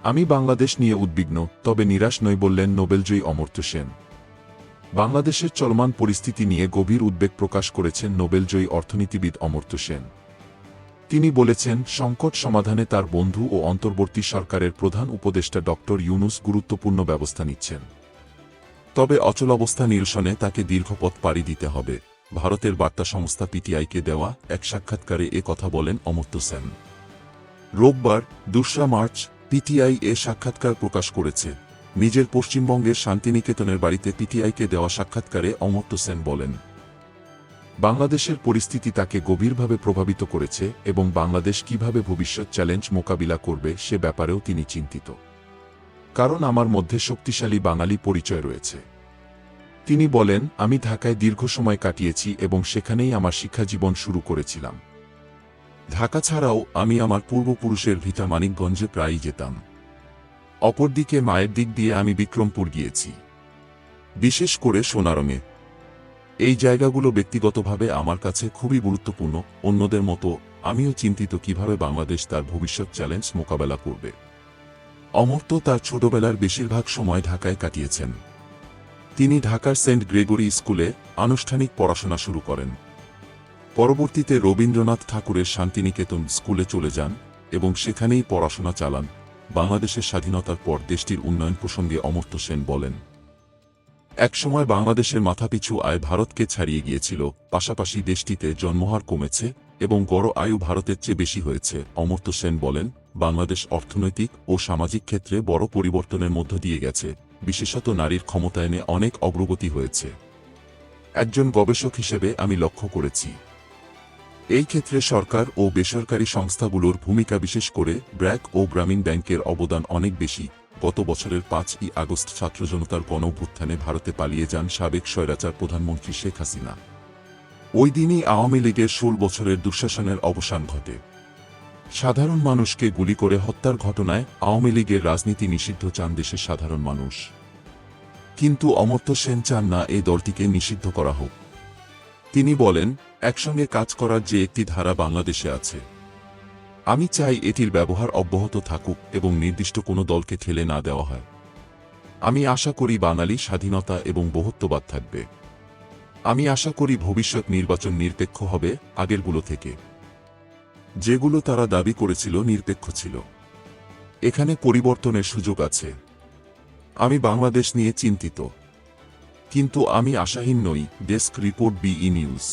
আমি বাংলাদেশ নিয়ে উদ্বিগ্ন, তবে নিরাশ নই বললেন নোবেলজয়ী অমর্ত্য সেন। বাংলাদেশের চলমান পরিস্থিতি নিয়ে গভীর উদ্বেগ প্রকাশ করেছেন নোবেলজয়ী অর্থনীতিবিদ অমর্ত্য সেন। তিনি বলেছেন, সংকট সমাধানে তার বন্ধু ও অন্তর্বর্তী সরকারের প্রধান উপদেষ্টা ডক্টর ইউনূস গুরুত্বপূর্ণ ব্যবস্থা নিচ্ছেন। তবে অচলাবস্থা নিরসনে তাকে দীর্ঘ পথ পাড়ি দিতে হবে। ভারতের বার্তা সংস্থা পিটিআইকে দেওয়া এক সাক্ষাৎকারে এ কথা বলেন অমর্ত্য সেন। রোববার ২রা মার্চ পিটিআই এ সাক্ষাৎকার প্রকাশ করেছে। নিজের পশ্চিমবঙ্গের শান্তিনিকেতনের বাড়িতে পিটিআইকে দেওয়া সাক্ষাৎকারে অমর্ত্য সেন বলেন, বাংলাদেশের পরিস্থিতি তাকে গভীরভাবে প্রভাবিত করেছে এবং বাংলাদেশ কিভাবে ভবিষ্যৎ চ্যালেঞ্জ মোকাবিলা করবে সে ব্যাপারেও তিনি চিন্তিত। কারণ আমার মধ্যে শক্তিশালী বাঙালি পরিচয় রয়েছে। তিনি বলেন, আমি ঢাকায় দীর্ঘ সময় কাটিয়েছি এবং সেখানেই আমার শিক্ষাজীবন শুরু করেছিলাম। ঢাকা ছাড়াও আমি আমার পূর্বপুরুষের ভিটা মানিকগঞ্জে প্রায়ই যেতাম। অপরদিকে মায়ের দিক দিয়ে আমি বিক্রমপুর গিয়েছি, বিশেষ করে সোনারঙে। এই জায়গাগুলো ব্যক্তিগতভাবে আমার কাছে খুবই গুরুত্বপূর্ণ। অন্যদের মতো আমিও চিন্তিত কিভাবে বাংলাদেশ তার ভবিষ্যৎ চ্যালেঞ্জ মোকাবেলা করবে। অমর্ত্য তার ছোটবেলার বেশিরভাগ সময় ঢাকায় কাটিয়েছেন। তিনি ঢাকার সেন্ট গ্রেগরি স্কুলে আনুষ্ঠানিক পড়াশোনা শুরু করেন। পরবর্তীতে রবীন্দ্রনাথ ঠাকুরের শান্তিনিকেতন স্কুলে চলে যান এবং সেখানেই পড়াশোনা চালান। বাংলাদেশের স্বাধীনতার পর দেশটির উন্নয়ন প্রসঙ্গে অমর্ত্য সেন বলেন, একসময় বাংলাদেশের মাথাপিছু আয় ভারতকে ছাড়িয়ে গিয়েছিল, পাশাপাশি দেশটিতে জন্মহার কমেছে এবং গড় আয়ু ভারতের চেয়ে বেশি হয়েছে। অমর্ত্য সেন বলেন, বাংলাদেশ অর্থনৈতিক ও সামাজিক ক্ষেত্রে বড় পরিবর্তনের মধ্য দিয়ে গেছে, বিশেষত নারীর ক্ষমতায়নে অনেক অগ্রগতি হয়েছে। একজন গবেষক হিসেবে আমি লক্ষ্য করেছি, এই ক্ষেত্রে সরকার ও বেসরকারি সংস্থাগুলোর ভূমিকা, বিশেষ করে ব্র্যাক ও গ্রামীণ ব্যাংকের অবদান অনেক বেশি। গত বছরের ৫ই আগস্ট ছাত্র জনতার গণঅভ্যুত্থানে ভারতে পালিয়ে যান সাবেক স্বৈরাচার প্রধানমন্ত্রী শেখ হাসিনা। ওই দিনই আওয়ামী লীগের ১৬ বছরের দুঃশাসনের অবসান ঘটে। সাধারণ মানুষকে গুলি করে হত্যার ঘটনায় আওয়ামী লীগের রাজনীতি নিষিদ্ধ চান দেশের সাধারণ মানুষ। কিন্তু অমর্ত্য সেন চান না এই দলটিকে নিষিদ্ধ করা হোক। তিনি বলেন, একসঙ্গে কাজ করার যে একটি ধারা বাংলাদেশে আছে, আমি চাই এটির ব্যবহার অব্যাহত থাকুক এবং নির্দিষ্ট কোনো দলকে ঠেলে না দেওয়া হয়। আমি আশা করি বাঙালি স্বাধীনতা এবং বহুত্ববাদ থাকবে। আমি আশা করি ভবিষ্যৎ নির্বাচন নিরপেক্ষ হবে, আগেরগুলো থেকে যেগুলো তারা দাবি করেছিল নিরপেক্ষ ছিল। এখানে পরিবর্তনের সুযোগ আছে। আমি বাংলাদেশ নিয়ে চিন্তিত, কিন্তু আমি আশাহীন নই। Desk report, BE news.